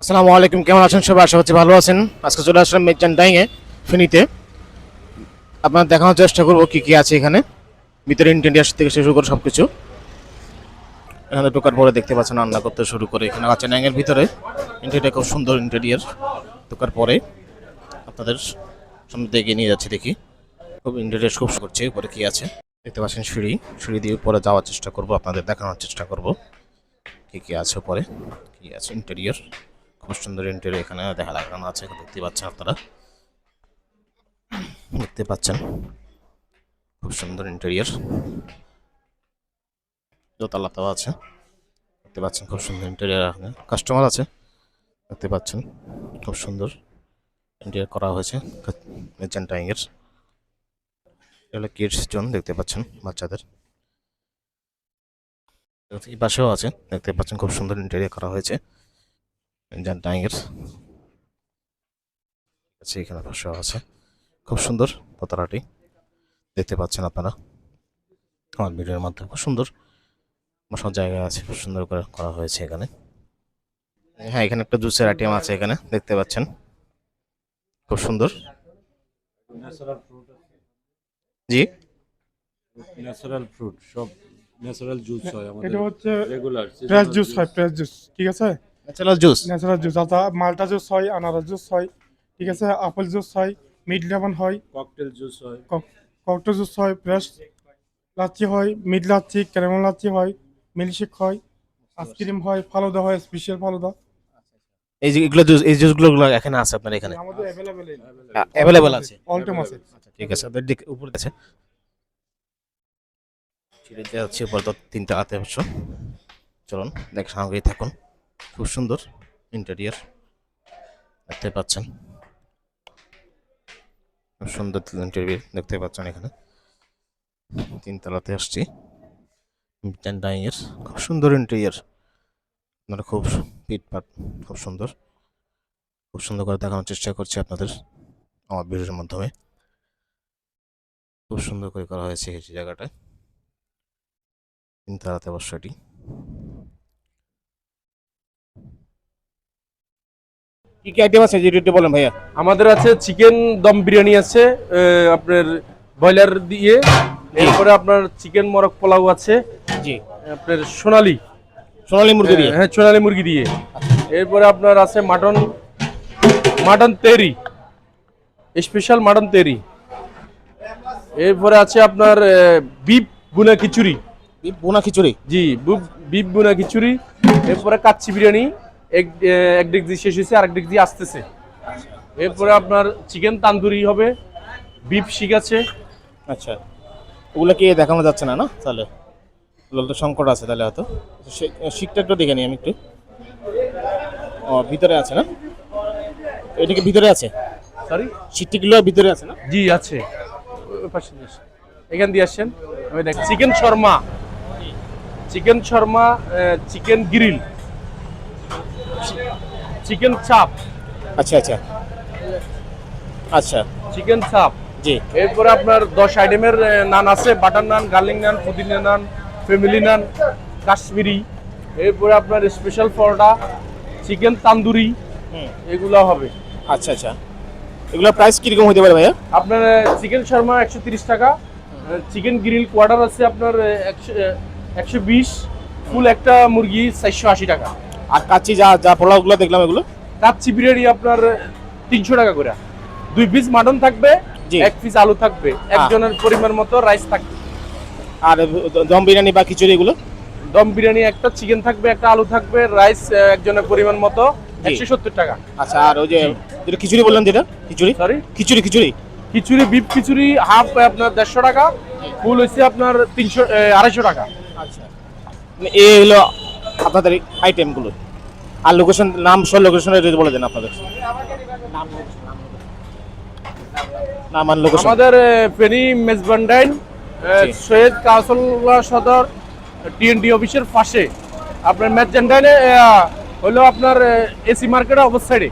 আসসালামু আলাইকুম, কেমন আছেন সবাই? আশা করছি ভালো আছেন। আজকে চলে আসলাম মেজান ডাইংয়ে ফেনীতে। আপনার দেখানোর চেষ্টা করবো কি কি আছে এখানে, ভিতরে ইন্টেরিয়ার থেকে শুরু করে সব কিছু। এখানে ঢোকার পরে দেখতে পাচ্ছেন রান্না করতে শুরু করে এখানে আছে ডাইংয়ের ভিতরে। ইন্টেরিয়ার খুব সুন্দর ইন্টেরিয়ার। ঢোকার পরে আপনাদের সামনে দিকে নিয়ে যাচ্ছে, দেখি খুব ইন্টেরিয়ার খুব করছে। উপরে কি আছে দেখতে পাচ্ছেন, সিঁড়ি সিঁড়ি দিয়ে উপরে যাওয়ার চেষ্টা করবো, আপনাদের দেখানোর চেষ্টা করবো কি কি আছে উপরে, কি আছে ইন্টেরিয়ার। খুব সুন্দর ইন্টেরিয়র এখানে দেখা লাগানো আছে, দেখতে পাচ্ছেন আপনারা, দেখতে পাচ্ছেন খুব সুন্দর ইন্টেরিয়র। দোতলাতেও আছে, দেখতে পাচ্ছেন খুব সুন্দর ইন্টেরিয়র। এখানে কাস্টমার আছে, দেখতে পাচ্ছেন খুব সুন্দর ইন্টেরিয়র করা হয়েছে মেজান ডাইংয়ের। এটা কিডস জোন, দেখতে পাচ্ছেন বাচ্চাদের। এই পাশেও আছে, দেখতে পাচ্ছেন খুব সুন্দর ইন্টেরিয়র করা হয়েছে মেজান ডাইংয়ের। এখানে পাশেও আছে খুব সুন্দর দোতলাটি, দেখতে পাচ্ছেন আপনারা আমার ভিডিওর মাধ্যমে। খুব সুন্দর বসার জায়গা আছে, খুব সুন্দর করে করা হয়েছে এখানে। হ্যাঁ, এখানে একটা জুসের আইটেম আছে এখানে, দেখতে পাচ্ছেন খুব সুন্দর। জি, ন্যাচারাল ফ্রুট, সব ন্যাচারাল জুস হয় আমাদের। এটা হচ্ছে রেগুলার ফ্রেশ জুস হয়, ফ্রেশ জুস, ঠিক আছে। Natural juice. ন্যাচারাল জুস আচ্ছা, মাল্টা জুস হয়, আনারস জুস হয়, ঠিক আছে, আপেল জুস হয়, মিড লেমন হয়, ককটেল জুস হয়। ককটেল জুস হয়, ফ্রেশ লাচ্ছি হয়, মিড লাচ্ছি, ক্যারামেল লাচ্ছি হয়, মিল্কশেক হয়, আইসক্রিম হয়, ফালুদা হয়, স্পেশাল ফালুদা। এই যে এগুলো জুস, এই জুসগুলো এখানে আছে আপনার এখানে আমাদের অ্যাভেলেবল আছে। অল টাইম আছে। আচ্ছা, ঠিক আছে, আপনার দিকে উপরে আছে। সিঁড়িতে হচ্ছে উপরে তো তিনটা হাতে অবশ্য। চলুন দেখ, সঙ্গেই থাকুন। খুব সুন্দর ইন্টেরিয়র দেখতে পাচ্ছেন, খুব সুন্দর ইন্টেরিয়র দেখতে পাচ্ছেন এখানে। তিনতলাতে আসছি মেজান ডাইংয়ের, খুব সুন্দর ইন্টেরিয়র। আপনারা খুব ফিটপাট, খুব সুন্দর, খুব সুন্দর করে দেখানোর চেষ্টা করছি আপনাদের আমার ভিডিওর মাধ্যমে। খুব সুন্দর করে করা হয়েছে এই জায়গাটায়, তিনতলাতে অবশ্য এটি। কি কি আইটেম আছে যেটা বলেন ভাইয়া? আমাদের আছে চিকেন দম বিরিয়ানি আছে, আপনার ব্রয়লার দিয়ে। এরপরে আপনার চিকেন মরক পোলাও আছে, জি, আপনার সোনালি সোনালী মুরগি দিয়ে। হ্যাঁ, সোনালি মুরগি দিয়ে। এরপরে আপনার আছে মাটন, মাটন তেরি, স্পেশাল মাটন তেরি। এরপরে আছে আপনার বিফ বুনা খিচুড়ি। বিফ বোনা খিচুড়ি। জি, বিফ বুনা খিচুড়ি। এরপরে কাচ্চি বিরিয়ানি, এক ডিগ্রি শেষ হয়েছে, আরেক ডিগ্রি আসতেছে। এরপরে আপনার চিকেন তান্দুরি হবে, বিফ শিক আছে। আচ্ছা, ওগুলো কি দেখানো যাচ্ছে না? না তাহলে ওগুলো তো সংকট আছে, তাহলে হয়তো শিকটা একটু দেখে নিই আমি একটু। ও ভিতরে আছে না, এটা কি ভিতরে আছে? সরি, শিকটিগুলো ভিতরে আছে না? জি আছে। ওই পাশে দিয়ে আসেন। এখান দিয়ে আসেন, আমি দেখ chicken Sharma, chicken Sharma, chicken grill, chicken চাপ। আচ্ছা আচ্ছা আচ্ছা, চিকেন চাপ। জি। এরপরে আপনার 10 আইটেমের নান আছে, বাটার নান, গার্লিক নান, পুদিনা নান, ফ্যামিলি নান, কাশ্মীরি। এরপরে আপনার স্পেশাল পরোটা, চিকেন তান্দুরি, এগুলো হবে। আচ্ছা আচ্ছা, এগুলো প্রাইস কিরকম হতে পারে ভাইয়া? আপনার চিকেন শর্মা 130 টাকা, চিকেন গ্রিল কোয়ার্টার আছে আপনার 120, ফুল একটা মুরগি 480 টাকা। আর কাচ্চি যা যা পোলাওগুলো দেখলাম এগুলো? কাচ্চি বিরিয়ানি আপনার 300 টাকা করে। 2 পিস মাটন থাকবে, জি। 1 পিস আলু থাকবে, একজনের পরিমাণ মতো রাইস থাকবে। আর দম বিরিয়ানি বা খিচুড়ি এগুলো? দম বিরিয়ানি একটা চিকেন থাকবে, একটা আলু থাকবে, রাইস একজনের পরিমাণ মতো, 170 টাকা। আচ্ছা, আর ওই যে যেটা খিচুড়ি বললাম, যেটা খিচুড়ি, সরি, খিচুড়ি খিচুড়ি খিচুড়ি, বিফ খিচুড়ি হাফ আপনার 150 টাকা, ফুল হচ্ছে আপনার 250 টাকা। আচ্ছা, এই হলো আপনাদের আইটেমগুলো। আর লোকেশন, নাম সব লোকেশনের যদি বলে দেন আপনাদের নাম আর লোকেশন। আমাদের ফেনী মেজবান্ডাইন, সৈয়দ কাউসাল্লাহ সদর টিএনডি অফিসের পাশে। আপনার মেজবান্ডাইনে হলো আপনার এসি মার্কেটের অপর সাইডে।